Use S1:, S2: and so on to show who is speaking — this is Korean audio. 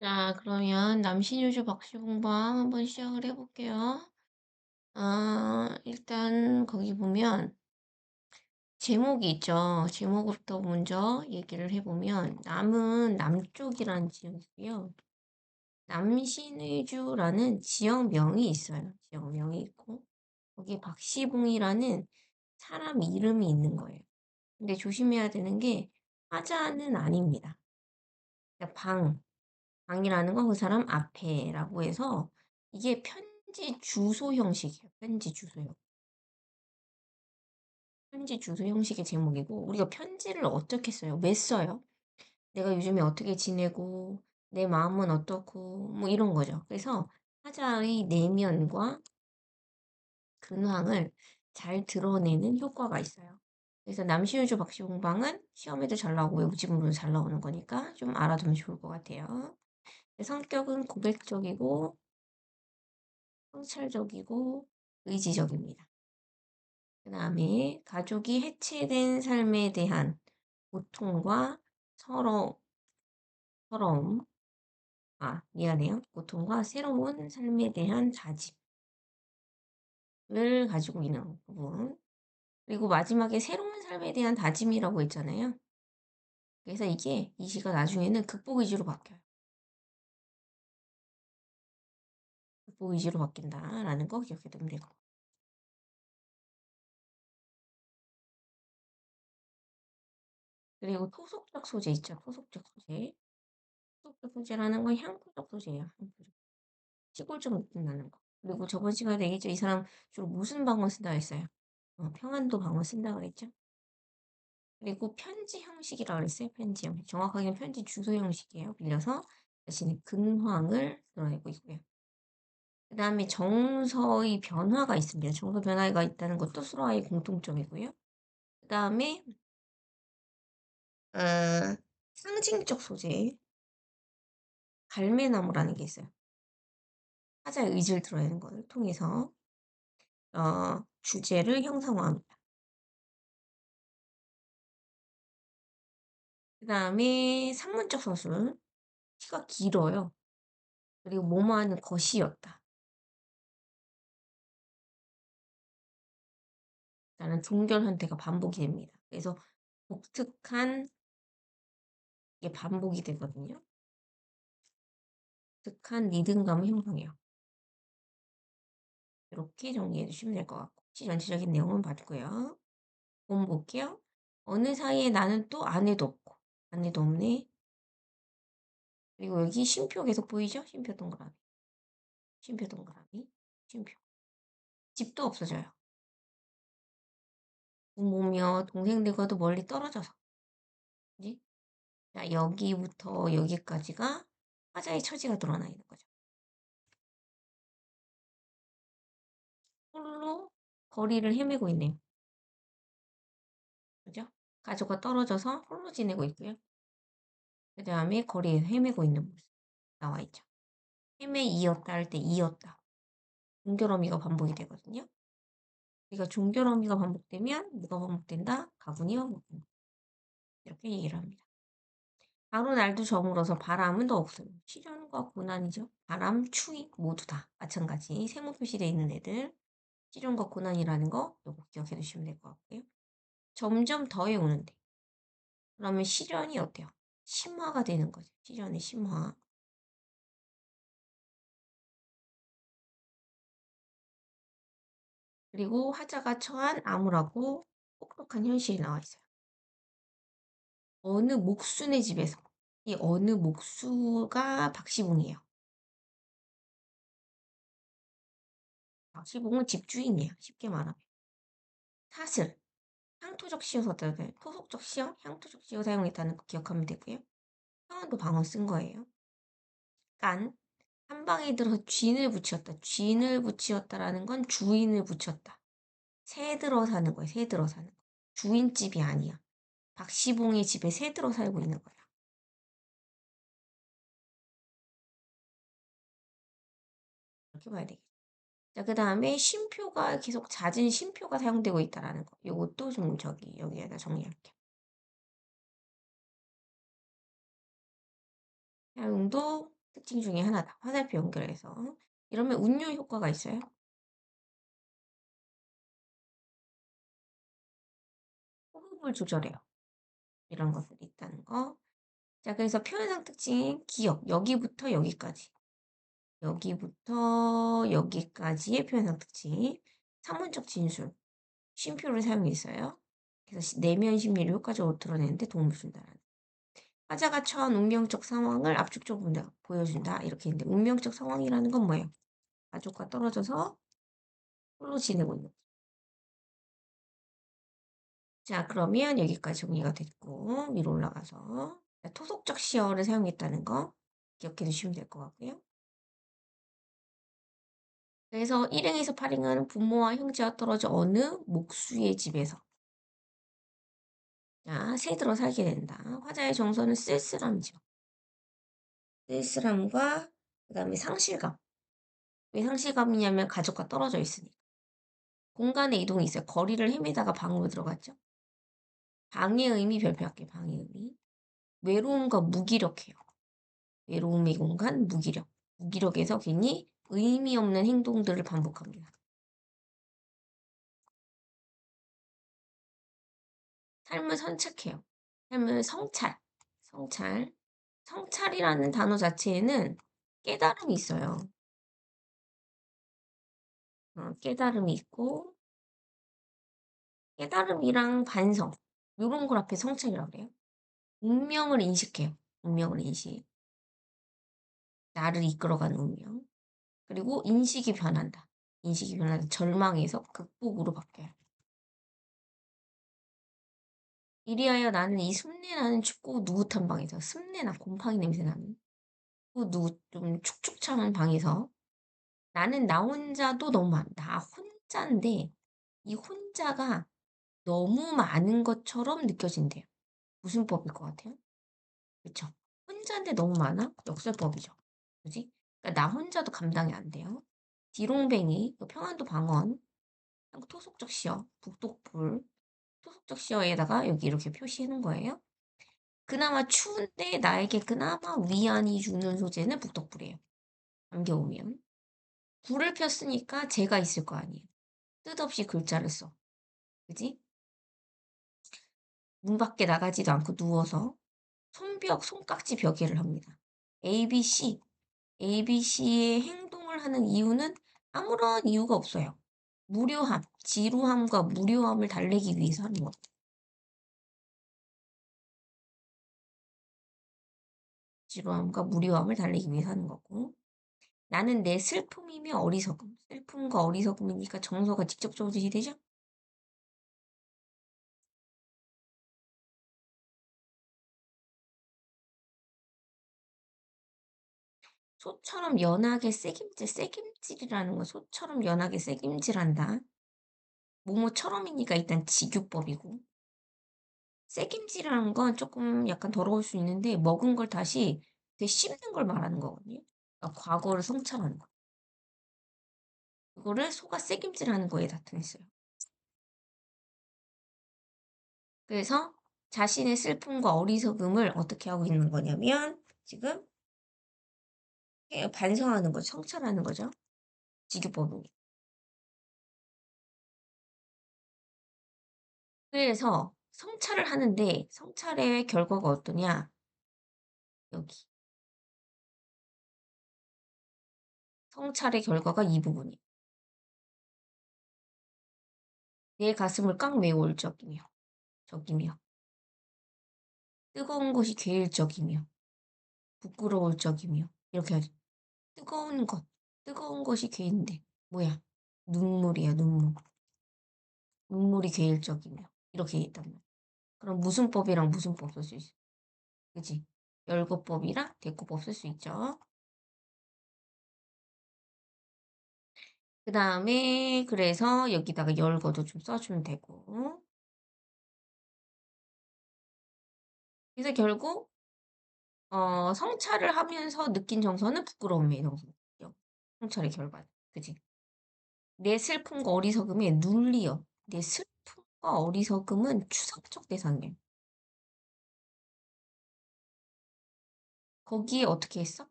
S1: 자, 그러면 남신유주 박씨공방 한번 시작을 해볼게요. 일단 거기 보면 제목이 있죠. 제목부터 먼저 얘기를 해보면 남은 남쪽이라는 지역이고요. 남신의주라는 지역명이 있어요. 지역명이 있고 거기에 박시봉이라는 사람 이름이 있는 거예요. 근데 조심해야 되는 게 화자는 아닙니다. 그러니까 방이라는 건 그 사람 앞에라고 해서 이게 편지 주소 형식이에요. 편지 주소 형식의 제목이고 우리가 편지를 어떻게 써요? 왜 써요? 내가 요즘에 어떻게 지내고 내 마음은 어떻고 뭐 이런 거죠. 그래서 화자의 내면과 근황을 잘 드러내는 효과가 있어요. 그래서 남시우주 박시공방은 시험에도 잘 나오고 외국지문으로 잘 나오는 거니까 좀 알아두면 좋을 것 같아요. 성격은 고백적이고 성찰적이고 의지적입니다. 그 다음에 가족이 해체된 삶에 대한 고통과 서러, 서러움, 미안해요. 고통과 새로운 삶에 대한 다짐을 가지고 있는 부분. 그리고 마지막에 새로운 삶에 대한 다짐이라고 했잖아요. 그래서 이게 이 시가 나중에는 극복 의지로 바뀌어요. 극복 의지로 바뀐다라는 거 기억해 두면 되고. 그리고 토속적 소재 있죠. 토속적 소재. 토속적 소재라는 건 향토적 소재예요. 향토적. 시골적 느낌 나는 거. 그리고 저번 시간에 얘기했죠. 이 사람 주로 무슨 방언 쓴다 했어요? 평안도 방언 쓴다 그랬죠. 그리고 편지 형식이라고 그랬어요. 편지 형식. 정확하게는 편지 주소 형식이에요. 빌려서 자신의 근황을 드러내고 있고요. 그 다음에 정서의 변화가 있습니다. 정서 변화가 있다는 것도 수로와의 공통점이고요. 그 다음에 상징적 소재, 갈매나무라는 게 있어요. 화자의 의지를 드러내는 것을 통해서 주제를 형상화합니다. 그 다음에 산문적 서술, 시가 길어요. 그리고 뭐뭐하는 것이었다. 라는 종결 형태가 반복이 됩니다. 그래서 독특한 게 반복이 되거든요. 독특한 리듬감을 형성해요. 이렇게 정리해 주시면 될 것 같고 시 전체적인 내용은 봤고요. 본 볼게요. 어느 사이에 나는 또 아내도 없고 아내도 없네. 그리고 여기 쉼표 계속 보이죠? 쉼표 동그라미. 쉼표 동그라미. 쉼표. 집도 없어져요. 부모며 동생들과도 멀리 떨어져서. 그지? 자, 여기부터 여기까지가 화자의 처지가 드러나 있는 거죠. 홀로 거리를 헤매고 있네요. 그죠? 가족과 떨어져서 홀로 지내고 있고요. 그 다음에 거리에서 헤매고 있는 모습 나와 있죠. 헤매이었다 할 때 이었다. 종결어미가 반복이 되거든요. 그러니까 종결어미가 반복되면 뭐가 반복된다? 가군이와 목군. 이렇게 얘기를 합니다. 바로 날도 저물어서 바람은 더 없어요. 시련과 고난이죠. 바람, 추위 모두 다 마찬가지. 세모 표시되어 있는 애들. 시련과 고난이라는 거 요거 기억해 두시면 될 것 같고요. 점점 더해 오는데 그러면 시련이 어때요? 심화가 되는 거죠. 시련의 심화. 그리고 화자가 처한 암울하고 혹독한 현실이 나와 있어요. 어느 목순의 집에서 이 어느 목수가 박시봉이에요. 박시봉은 집주인이에요. 쉽게 말하면. 사슬, 향토적 시어 썼다는 토속적 시어, 향토적 시어 사용했다는 거 기억하면 되고요. 평안도 방어 쓴 거예요. 깐, 한 방에 들어서 쥔을 붙였다. 쥔을 붙였다라는 건 주인을 붙였다. 새 들어 사는 거예요. 새 들어 사는 거. 주인집이 아니야. 박시봉의 집에 새 들어 살고 있는 거야. 이렇게 봐야 되겠죠. 자, 그 다음에 쉼표가 계속 잦은 쉼표가 사용되고 있다라는 거. 요것도 좀 여기에다 정리할게요. 사용도 특징 중에 하나다. 화살표 연결해서. 이러면 운용 효과가 있어요. 호흡을 조절해요. 이런 것들이 있다는 거. 자, 그래서 표현상 특징 기억. 여기부터 여기까지. 여기부터 여기까지의 표현상 특징. 사문적 진술. 쉼표를 사용했어요. 그래서 내면 심리를 효과적으로 드러내는데 도움을 준다라는. 화자가 처한 운명적 상황을 압축적으로 보여준다. 이렇게 했는데 운명적 상황이라는 건 뭐예요? 가족과 떨어져서 홀로 지내고 있는. 자, 그러면 여기까지 정리가 됐고 위로 올라가서 토속적 시어를 사용했다는 거 기억해 두시면 될 것 같고요. 그래서 일행에서 8행은 부모와 형제와 떨어져 어느 목수의 집에서 자, 새 들어 살게 된다. 화자의 정서는 쓸쓸함이죠. 쓸쓸함과 그다음에 상실감. 왜 상실감이냐면 가족과 떨어져 있으니까. 공간의 이동이 있어요. 거리를 헤매다가 방으로 들어갔죠. 방의 의미 별표할게요. 방의 의미. 외로움과 무기력해요. 외로움의 공간, 무기력. 무기력에서 괜히 의미 없는 행동들을 반복합니다. 삶을 선착해요. 삶을 성찰. 성찰. 성찰이라는 단어 자체에는 깨달음이 있어요. 깨달음이 있고, 깨달음이랑 반성. 요런 걸 앞에 성찰이라고 그래요. 운명을 인식해요. 운명을 인식. 나를 이끌어가는 운명. 그리고 인식이 변한다. 인식이 변한다. 절망에서 극복으로 바뀌어요. 이리하여 나는 이 습내나는 춥고 누긋한 방에서 습내나 곰팡이 냄새 나는 좀 축축 차는 방에서 나는 나 혼자도 너무 나 혼자인데 이 혼자가 너무 많은 것처럼 느껴진대요. 무슨 법일 것 같아요? 그쵸? 혼자인데 너무 많아? 역설법이죠. 그지? 그러니까 나 혼자도 감당이 안 돼요. 디롱뱅이, 그 평안도 방언, 토속적 시어, 북독불, 토속적 시어에다가 여기 이렇게 표시해 놓은 거예요. 그나마 추운데 나에게 그나마 위안이 주는 소재는 북독불이에요. 잠겨오면. 불을 폈으니까 재가 있을 거 아니에요. 뜻없이 글자를 써. 그지? 문 밖에 나가지도 않고 누워서 손깍지 벽에를 합니다. ABC. ABC의 행동을 하는 이유는 아무런 이유가 없어요. 무료함, 지루함과 무료함을 달래기 위해서 하는 것. 지루함과 무료함을 달래기 위해서 하는 거고. 나는 내 슬픔이며 어리석음. 슬픔과 어리석음이니까 정서가 직접적으로 제시되죠? 소처럼 연하게 새김질이라는 건 소처럼 연하게 새김질한다. 뭐뭐처럼이니까 일단 직유법이고. 새김질이라는 건 조금 약간 더러울 수 있는데 먹은 걸 다시 되씹는 걸 말하는 거거든요. 그러니까 과거를 성찰하는 거. 그거를 소가 새김질하는 거에 나타냈어요. 그래서 자신의 슬픔과 어리석음을 어떻게 하고 있는 거냐면 지금 반성하는 거죠. 성찰하는 거죠. 직유법은. 그래서 성찰을 하는데 성찰의 결과가 어떠냐? 여기. 성찰의 결과가 이 부분이에요. 내 가슴을 꽉 메워올 적이며 뜨거운 것이 괴일적이며 부끄러울 적이며 이렇게 하죠. 뜨거운 것이 괴인데 뭐야? 눈물이야 눈물. 눈물이 괴일적이며 이렇게 있단 말이야. 그럼 무슨 법이랑 무슨 법 쓸 수 있어? 그치? 열거법이랑 대꾸법 쓸 수 있죠. 그 다음에 그래서 여기다가 열거도 좀 써주면 되고 그래서 결국 성찰을 하면서 느낀 정서는 부끄러움의 정서죠. 성찰의 결과는. 그지? 내 슬픔과 어리석음에 눌리어. 내 슬픔과 어리석음은 추상적 대상이에요. 거기에 어떻게 했어?